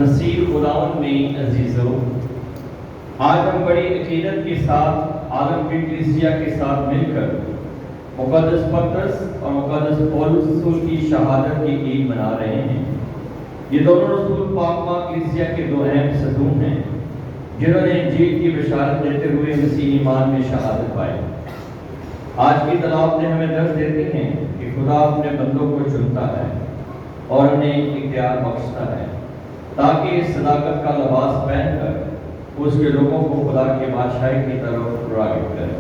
نصیر خداوند میں عزیزو، آج ہم بڑی عقیدت کے ساتھ عالم کی کلیسیا کے ساتھ مل کر مقدس پطرس اور مقدس پولس رسول کی شہادت کی عید منا رہے ہیں۔ یہ دونوں رسول پاک ماں کلیسیا کے دو اہم ستون ہیں جنہوں نے انجیل کی بشارت دیتے ہوئے مسیح ایمان میں شہادت پائی۔ آج کی تلاوت نے ہمیں درس دیتی ہیں کہ خدا اپنے بندوں کو چنتا ہے اور انہیں اختیار بخشتا ہے تاکہ اس صداقت کا لباس پہن کر اس کے لوگوں کو خدا کے بادشاہی کی طرف راغب کرے۔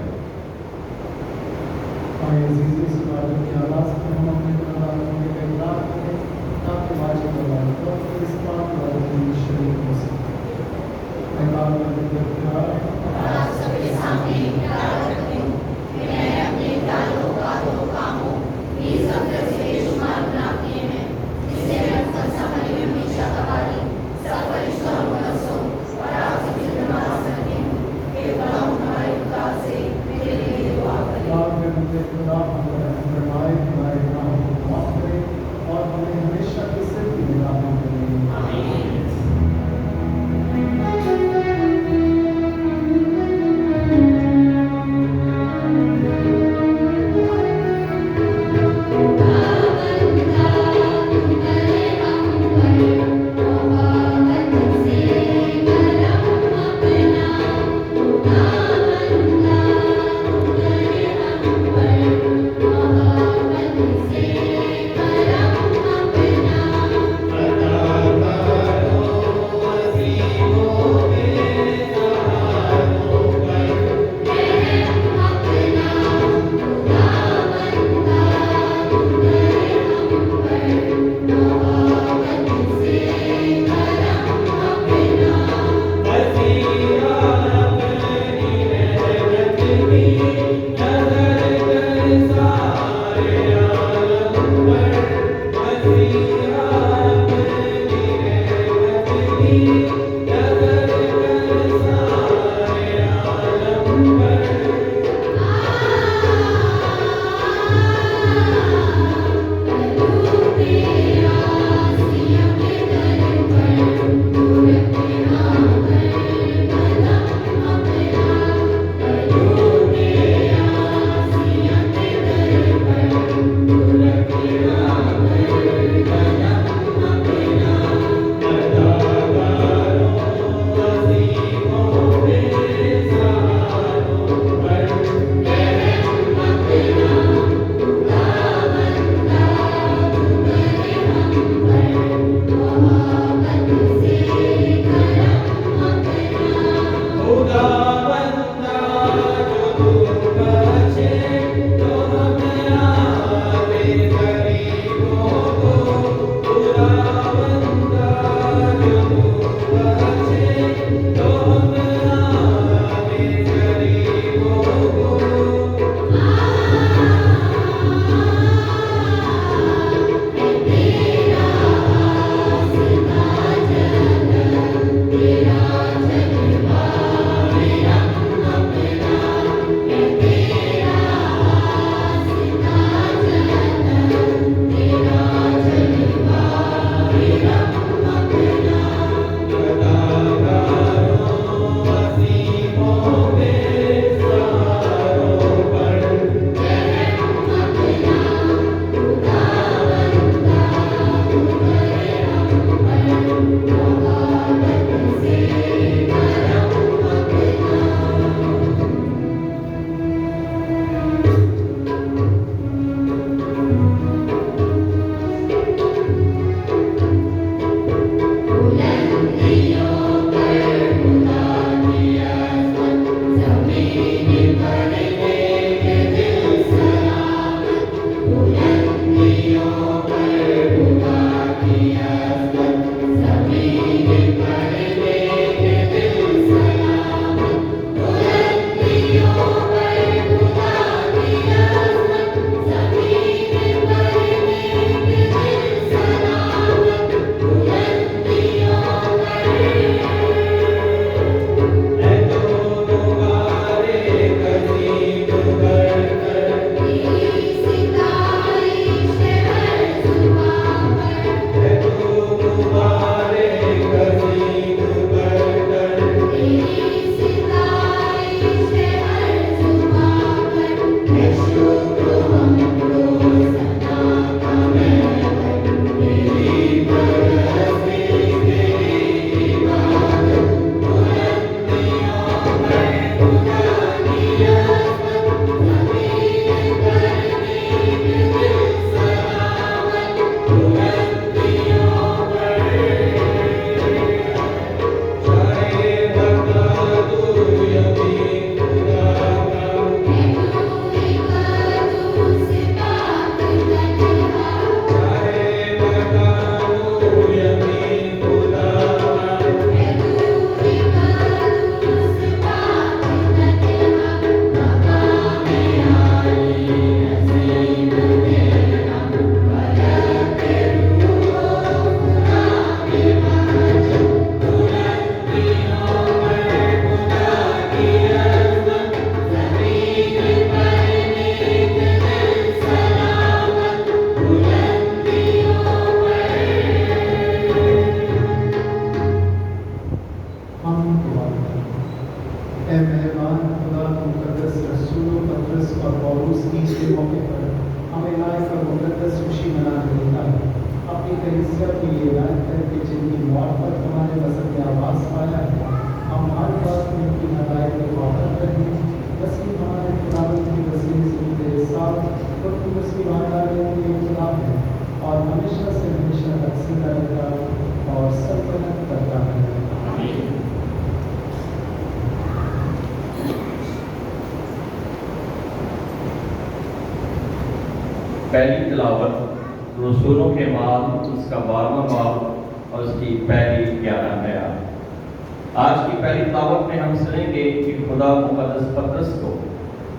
پہلی تلاوت رسولوں کے مال اس کا 12واں باب اور اس کی پہلی 11 آیات۔ آج کی پہلی تلاوت میں ہم سنیں گے کہ خدا مقدس پطرس کو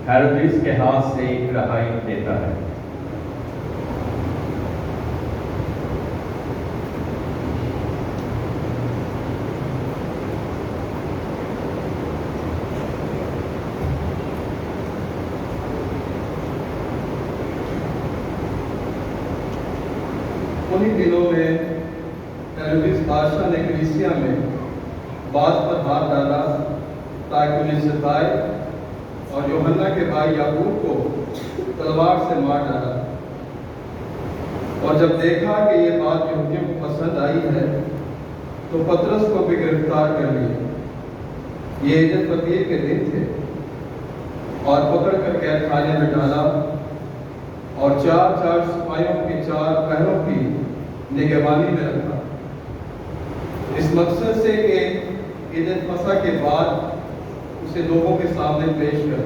ہیرودیس کے ہاتھ سے رہائی دیتا ہے۔ انہی دنوں میں ہیرودیس بادشاہ نے کلیسیا میں بعض پر ہاتھ ڈالا تاکہ انہیں ستائے اور یوحنا کے بھائی یعقوب کو تلوار سے مار ڈالا۔ اور جب دیکھا کہ یہ بات یہودیوں کو پسند آئی ہے تو پطرس کو بھی گرفتار کر لیا۔ یہ عید فطیر کے دن تھے اور پکڑ کر قید خانے میں ڈالا اور 4 سپاہیوں کے 4 پہروں کی نگہبانی میں رکھا، اس مقصد سے کہ عید فصح کے بعد اسے لوگوں کے سامنے پیش کر۔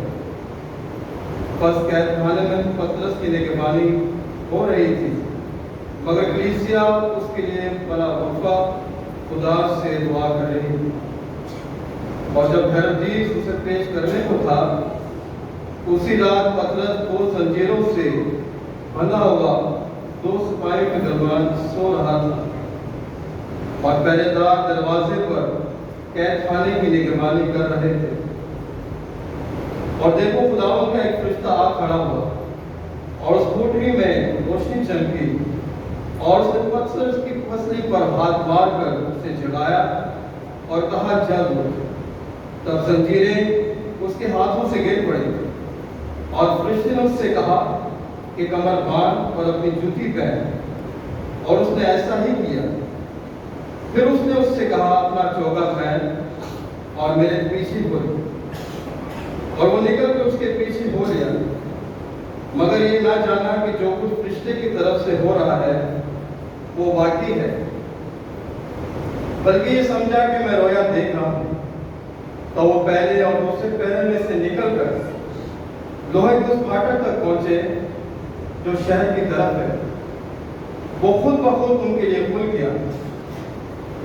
پس قید خانے میں پطرس کی نگہبانی ہو رہی تھی، مگر کلیسیا اس کے لیے بلا وفا خدا سے دعا کر رہی تھی۔ اور جب ہیرودیس اسے پیش کرنے کو تھا، اسی رات پطرس 2 زنجیروں سے بندھا ہوا 2 سپاہیوں کے درمیان سو رہا تھا، اور پہرے دار دروازے پر قید خانے کی نگہبانی کر رہے تھے۔ اور دیکھو خداوند کا ایک فرشتہ آ کھڑا ہوا اور اس کوٹری میں روشنی چمکی، اور اس نے پطرس کی پسلی پر ہاتھ مار کر اسے جگایا اور کہا جگ اٹھ۔ تب زنجیریں اس کے ہاتھوں سے گر پڑی، اور فرشتے نے اس سے کہا کہ کمر باندھ اور اپنی جوتی پہن، اور اس نے ایسا ہی کیا۔ پھر اس نے اس سے کہا اپنا چوگا پہن اور میرے پیچھے ہو، اور وہ نکل کے اس کے پیچھے ہو لیا، مگر یہ نہ جانا کہ جو کچھ فرشتے کی طرف سے ہو رہا ہے وہ واقعی ہے، بلکہ یہ سمجھا کہ میں رویا دیکھ رہا ہوں۔ تو وہ پہلے اور دوسرے پہرے میں سے نکل کر لوہے کے اس پھاٹک تک پہنچے جو شہر کی طرف ہے۔ وہ خود بخود ان کے لیے کھل گیا۔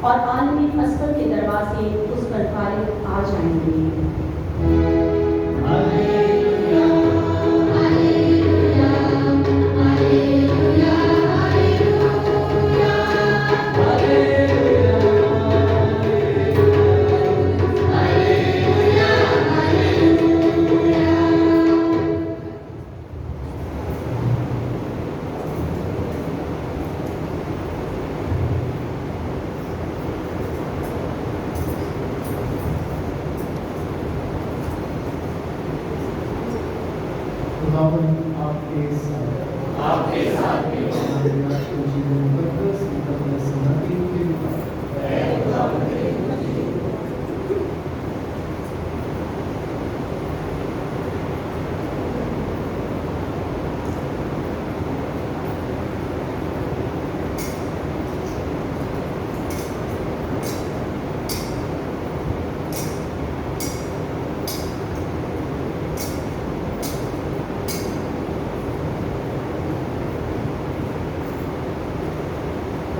اور عالمی اسفل کے دروازے اس پر غالب آ جائیں گے۔ خداوند آپ کے ساتھ بھی ہو۔ انجیل مقدس کی طرف سے نقل کے مطابق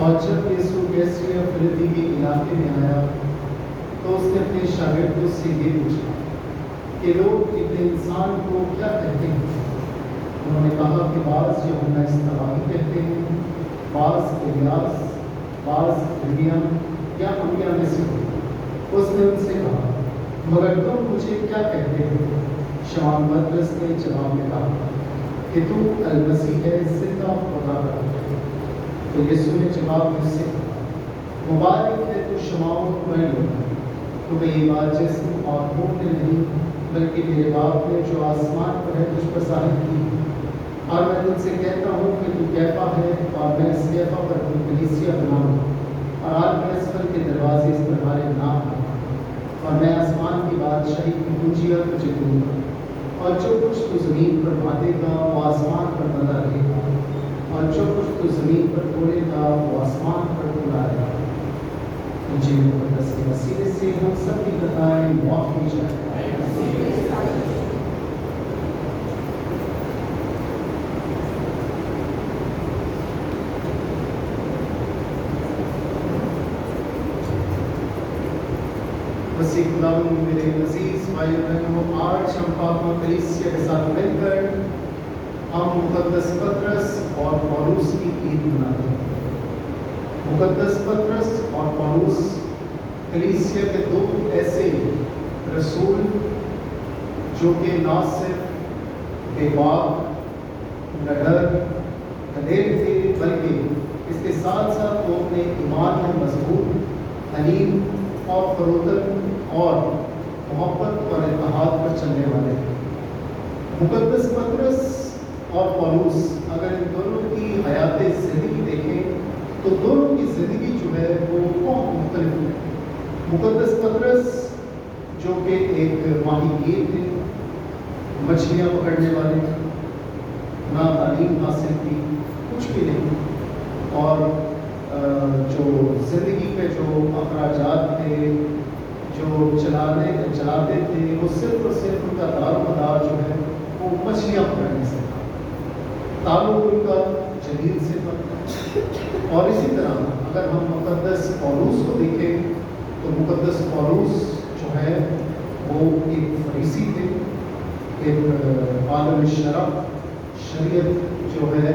اور جب یسوع کیسریا فلپی کے علاقے میں آیا تو اس نے اپنے شاگردوں سے یہ پوچھا کہ لوگ ابن انسان کو کیا کہتے ہیں؟ انہوں نے کہا کہ بعض یوحنا اصطلاحی کہتے ہیں، بعض الیاس، بعض ارمیا یا انبیاء میں سے کوئی۔ اس نے ان سے کہا مگر تم مجھے کیا کہتے ہو؟ شمعون پطرس نے جواب میں کہا کہ تو المسیح ہے، زندہ خدا کا۔ تو یسوع نے جواب میں سے کہا مبارک ہے تو شمعون پطرس، تمہیں یہ بات جسم اور خون نے نہیں بلکہ میرے باپ نے جو آسمان پر ہے تجھ پر ظاہر کی۔ اور میں تم سے کہتا ہوں کہ تو کیفا ہے، اور میں اس کیفا پر تم کلیسیا بناؤں، اور عالم اسفل کے دروازے اس پر غالب نہ آئیں۔ اور میں آسمان کی بادشاہی کی کنجیاں تجھے دوں گا، اور جو کچھ تو زمین پر باندھے گا وہ آسمان پر بندھا رہے گا، اور جو کچھ تو زمین پر کھولے گا وہ آسمان پر کھلا رہے گا۔ انجیل مقدس کے وسیلے سے ہم سب کی خطائیں معاف کی جائیں۔ مسیح خداوند میرے عزیز بھائی بہنوں، آج ہم پاک کلیسیا کے ساتھ مل کر ہم مقدس پطرس اور پولس کی عید مناتے ہیں۔ مقدس پطرس اور پولس کلیسیا کے دو ایسے رسول جو کہ نہ صرف بے باک نڈر دلیر تھے بلکہ اس کے ساتھ ساتھ وہ اپنے ایمان میں مضبوط، حلیم اور فروتن اور محبت اور اتحاد پر چلنے والے ہیں۔ مقدس پطرس اور پولس اگر ان دونوں کی حیات زندگی دیکھیں تو دونوں کی زندگی جو ہے وہ بہت مختلف ہے۔ مقدس پطرس جو کہ ایک ماہی گیر تھے، مچھلیاں پکڑنے والے، نہ تعلیم حاصل کی، کچھ بھی نہیں، اور جو زندگی پہ جو اخراجات تھے جو چلاتے تھے وہ صرف اور صرف ان کا دار و مدار جو ہے وہ مچھلیاں پکڑنے سے تھا، تعلق ان کا جلیل سے تھا۔ اور اسی طرح اگر ہم مقدس پولس کو دیکھیں تو مقدس پولس جو ہے وہ ایک فریسی تھے، ایک عالم شریعت جو ہے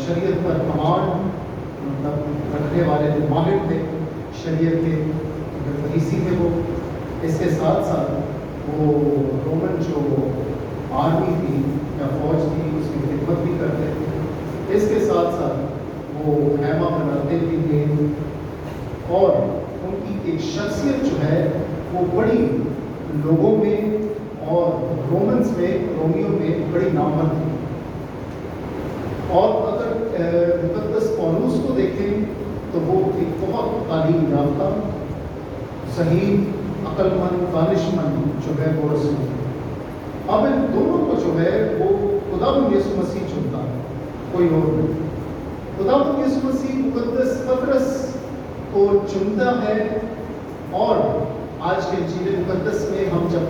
شریعت پر کمانڈ مطلب رکھنے والے تھے، ماہر تھے شریعت کے، فریسی تھے وہ۔ اس کے ساتھ ساتھ وہ رومن جو آرمی تھی یا فوج تھی اس کی خدمت بھی کرتے تھے۔ اس کے ساتھ ساتھ وہ خیمہ بناتے بھی تھے، اور ان کی ایک شخصیت جو ہے وہ بڑی لوگوں میں اور رومیوں میں بڑی نامور تھی۔ اور اگر مقدس پولس کو دیکھیں تو وہ ایک بہت تعلیم یافتہ، صحیح، عقل مند، دانش مند جو ہے وہ رسول ہے۔ اب ان دونوں کو جو ہے وہ خداوند یسوع مسیح چنتا ہے، کوئی اور نہیں۔ خداوند یسوع مسیح مقدس پطرس کو چنتا ہے، اور آج کے انجیل مقدس میں ہم جب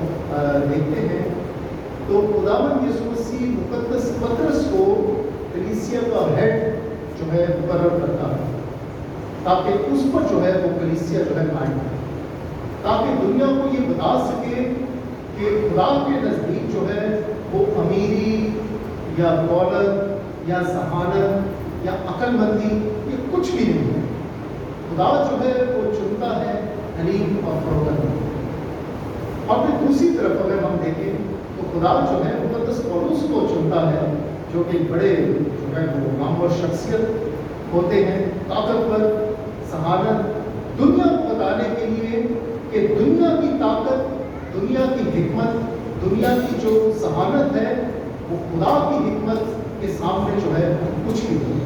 دیکھتے ہیں تو خداوند یسوع مسیح مقدس پطرس کو کلیسیا کا ہیڈ جو ہے مقرر کرتا ہے۔ تاکہ اس پر جو ہے وہ کلیسیا جو ہے قائم ہے، تاکہ دنیا کو یہ بتا سکے کہ خدا کے نزدیک جو ہے وہ امیری یا دولت یا ذہانت یا عقل مندی یہ کچھ بھی نہیں ہے۔ خدا جو ہے وہ چنتا ہے حلیم اور فروخت۔ اور پھر دوسری طرف اگر ہم دیکھیں تو خدا جو ہے مقدس پولس کو چنتا ہے، جو کہ بڑے جو ہے وہ نامور شخصیت ہوتے ہیں، طاقتور، ذہانت، دنیا کو بتانے کے لیے کہ دنیا کی طاقت، دنیا کی حکمت، دنیا کی جو ذہانت ہے وہ خدا کی حکمت کے سامنے جو ہے کچھ بھی نہیں۔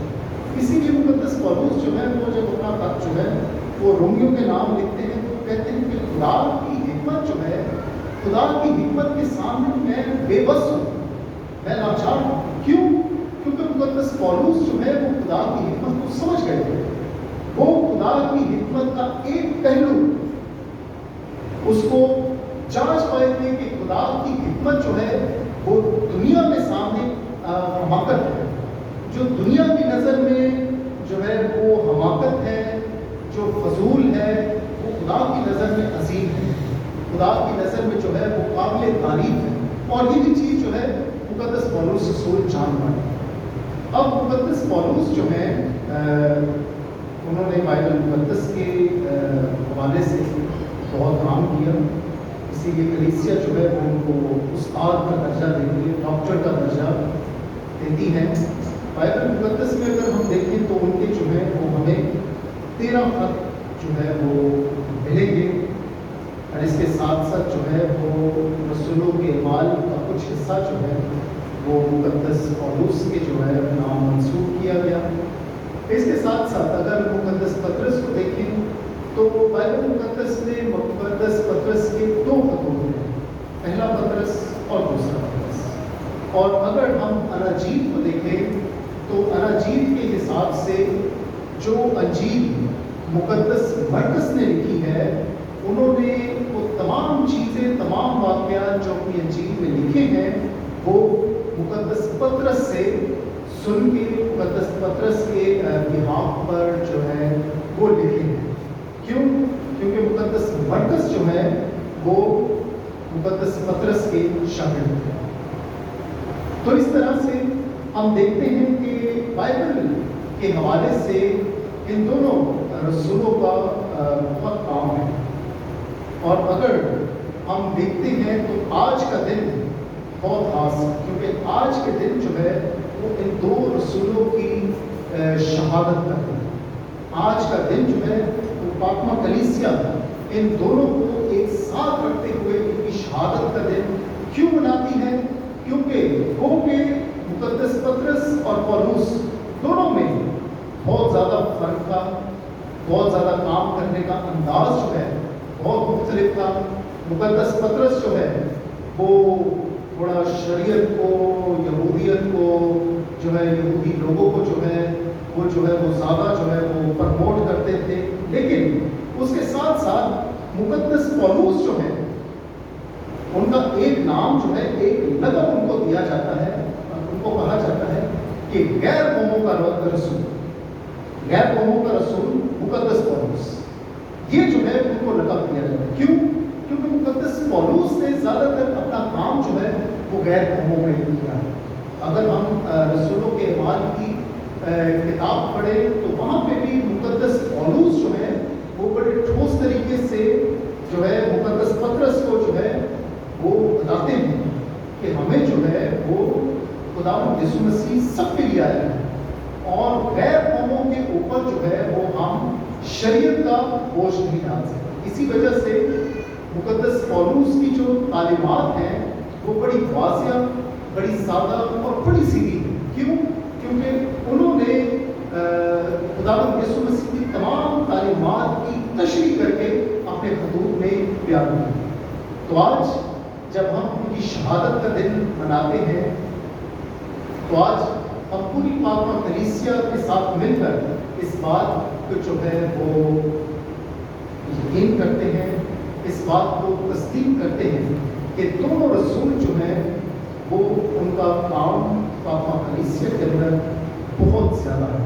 اسی لیے مقدس پولس جو ہے وہ جب اپنا خط جو ہے وہ رومیوں کے نام لکھتے ہیں تو کہتے ہیں کہ خدا کی حکمت جو ہے، خدا کی حکمت کے سامنے میں بے بس ہوں، میں لاچار ہوں۔ کیوں؟ کیونکہ مقدس پولس جو ہے وہ خدا کی حکمت کو سمجھ گئے تھے۔ وہ خدا کی حکمت کا ایک پہلو اس کو جانچ پائے تھے کہ خدا کی حکمت جو ہے وہ دنیا میں سامنے حماقت ہے، جو دنیا کی نظر میں جو ہے وہ حماقت ہے، جو فضول ہے، وہ خدا کی نظر میں عظیم ہے، خدا کی نظر میں جو ہے وہ قابل تعریف ہے۔ اور یہ بھی چیز جو ہے مقدس پولس رسول جان پائے۔ اب مقدس پولس جو ہے انہوں نے بائبل مقدس کے حوالے سے بہت کام کیا، اسی لیے کلیسیا جو ہے وہ ان کو استاد کا درجہ دیتی ہے، ڈاکٹر کا درجہ دیتی ہے۔ بائبل مقدس میں اگر ہم دیکھیں تو ان کے جو ہے وہ ہمیں 13 خط جو ہے وہ ملیں گے، اور اس کے ساتھ ساتھ جو ہے وہ رسولوں کے اعمال کا کچھ حصہ جو ہے وہ مقدس پولس کے جو ہے نام منسوخ کیا گیا۔ اس کے ساتھ ساتھ اگر مقدس پطرس کو دیکھیں تو بائبل مقدس میں مقدس پطرس کے 2 خط ہوتے ہیں، پہلا پطرس اور دوسرا پطرس۔ اور اگر ہم اناجیل کو دیکھیں تو اناجیل کے حساب سے جو انجیل مقدس مرکز نے لکھی ہے، انہوں نے وہ تمام چیزیں، تمام واقعات جو اپنی انجیل میں لکھے ہیں وہ مقدس پطرس سے سن کے، مقدس پطرس کے بہاف پر جو ہے وہ لکھے ہیں۔ کیوں؟ کیونکہ مقدس مرکز جو ہے وہ مقدس پطرس کے شاگرد ہیں۔ تو اس طرح سے ہم دیکھتے ہیں کہ بائبل کے حوالے سے ان دونوں رسولوں کا بہت کام ہے۔ اور اگر ہم دیکھتے ہیں تو آج کا دن بہت خاص ہے، کیونکہ آج کے دن جو ہے وہ ان 2 رسولوں کی شہادت کا دن ہے۔ آج کا دن جو ہے وہ پاکمہ کلیسیا ان دونوں کو ایک ساتھ رکھتے ہوئے ان کی شہادت کا دن کیوں مناتی ہے؟ کیونکہ مقدس پطرس اور پولس دونوں میں بہت زیادہ فرق تھا، بہت زیادہ کام کرنے کا انداز جو ہے بہت مختلف تھا۔ مقدس پطرس جو ہے وہ تھوڑا شریعت کو، یہودیت کو جو ہے، یہودی لوگوں کو جو ہے وہ زیادہ جو ہے وہ پرموٹ کرتے تھے، لیکن اس کے ساتھ ساتھ مقدس پولس جو ہے ان کا ایک نام جو ہے، ایک لقب ان کو دیا جاتا ہے، ان کو کہا جاتا ہے کہ غیر قوموں کا رسول، غیر قوموں کا رسول مقدس پولس، یہ جو ہے ان کو لقب دیا جاتا ہے۔ کیوں؟ کیونکہ مقدس پولس نے زیادہ تر اپنا کام جو ہے وہ غیر قوموں میں کیا ہے۔ اگر ہم رسولوں کے اعمال کی کتاب پڑھیں تو وہاں پہ بھی مقدس پولس جو ہے وہ بڑے ٹھوس طریقے سے جو ہے مقدس پطرس کو جو ہے وہ بتاتے ہیں کہ ہمیں جو ہے وہ خداوند یسوع مسیح سب کے لیے آیا ہے، اور غیر قوموں کے اوپر جو ہے وہ ہم شریعت کا بوجھ نہیں ڈال سکتے۔ اسی وجہ سے مقدس پولس کی جو تعلیمات ہیں وہ بڑی واضح، بڑی سادہ اور بڑی سیدھی ہے۔ کیوں؟ کیونکہ انہوں نے خداوند یسوع مسیح کی تمام تعلیمات کی تشریح کر کے اپنے خطوط میں بیان کی۔ تو آج جب ہم ان کی شہادت کا دن مناتے ہیں تو آج ہم پوری پاکمہ کلیسیا کے ساتھ مل کر اس بات کو جو ہے وہ یقین کرتے ہیں، اس بات کو تصدیق کرتے ہیں کہ دونوں رسول جو ہیں وہ ان کا کام پاکمہ کلیسیا کے اندر بہت زیادہ ہے،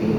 3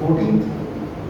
14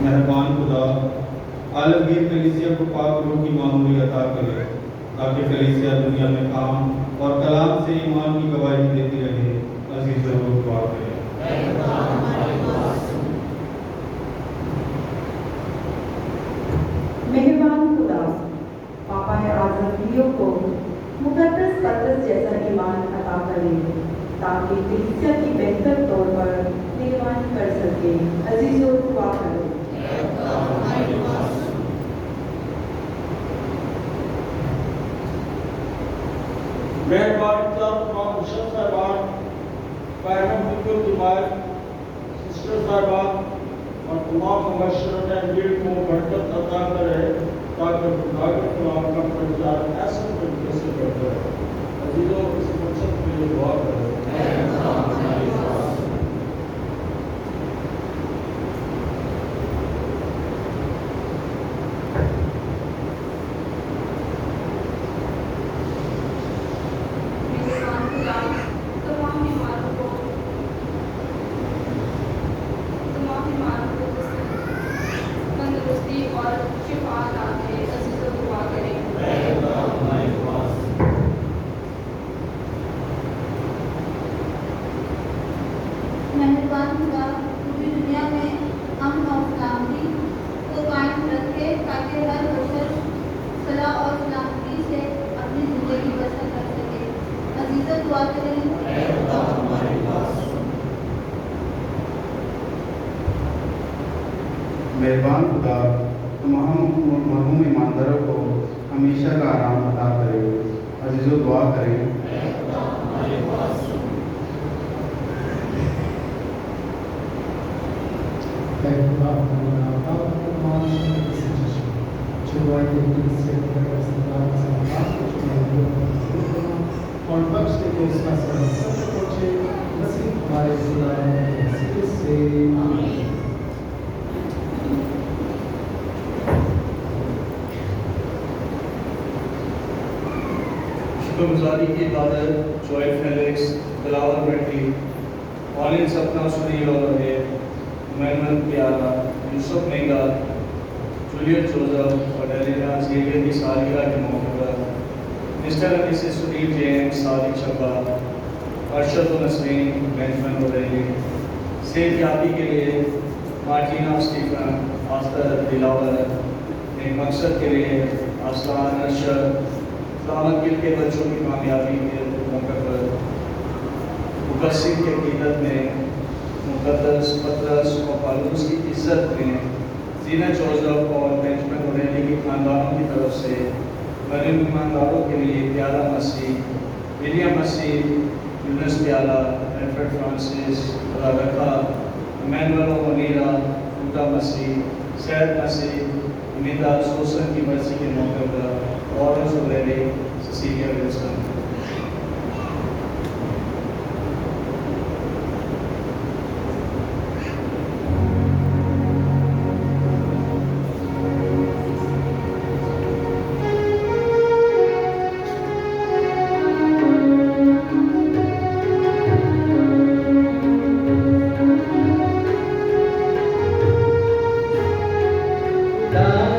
مہربان خدا عالمگیر کلیسیا کو پاک روح کی معمولی عطا کرے تاکہ کلیسیا دنیا میں کام اور کلام سے ایمان کی گواہی دیتی رہے۔ عزیز ضرور دعا کریں۔ مہربان خدا پاپا اعظم لیو کو مقدس پطرس جیسا ایمان عطا کرے تاکہ کلیسیا کی بہتر طور پر نگرانی کر سکے۔ عزیزو دعا کرو۔ مہربان تمام مشرف صاحبان، پیغام بالکل تمہارے سسٹر صاحبان اور تمام مبشرین انجیل کو برکت عطا کرے تاکہ خداوند کلام کا پرچار ایسے طریقے سے کرتا رہے۔ عزیزوں اس مقصد کے لیے دعا کریں۔ مہربان خدا پوری دنیا میں امن اور سلامتی کو قائم رکھے تاکہ ہر بشر صلاح اور سلامتی سے اپنی زندگی بسر کر سکے۔ عزیزوں دعا کریں۔ مہربان خدا تمام مرحوم ایمانداروں کو ہمیشہ کا آرام عطا کرے۔ عزیزو دعا کریں۔ اور بخش دے کہ اس کا سر سب پہنچے مسیح ہمارے سے آمین۔ شکر گزاری کی عبادت جوائے فیلکس، بلاول بیٹی، والد سپنا سنیل اور محمد پیارا، یوسف میگا، جولیٹ جوزف اور ڈیلینا زیویئر کی سالگرہ کے موقع پر مسٹر اور مسز سنیل جیمز، صادق شبا، ارشد و نسرین، بینجمن وریلی، صحت یابی کے لیے مارٹینا اسٹیفن، آستر دلاور، ایک مقصد کے لیے آسان ارشد، سلامت گل کے بچوں کی کامیابی کے موقع پر مقصد کے عقیدت میں مقدس پطرس اور پالوس کی عزت میں زینہ جوزف اور بینجمن وریلی کی خاندانوں کی طرف سے مریم ایمانداروں کے لیے پیالہ مسیح، ولیم مسیح، یونس پیالہ، ایلفریڈ فرانسس، رابقہ، امینول و منیرہ، روٹا مسیح، سید مسیح، امیدہ سوسن کی مرضی کے موقع پر لارنس وریلی، سیسیلیا ولسن۔ Amen.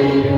Hallelujah.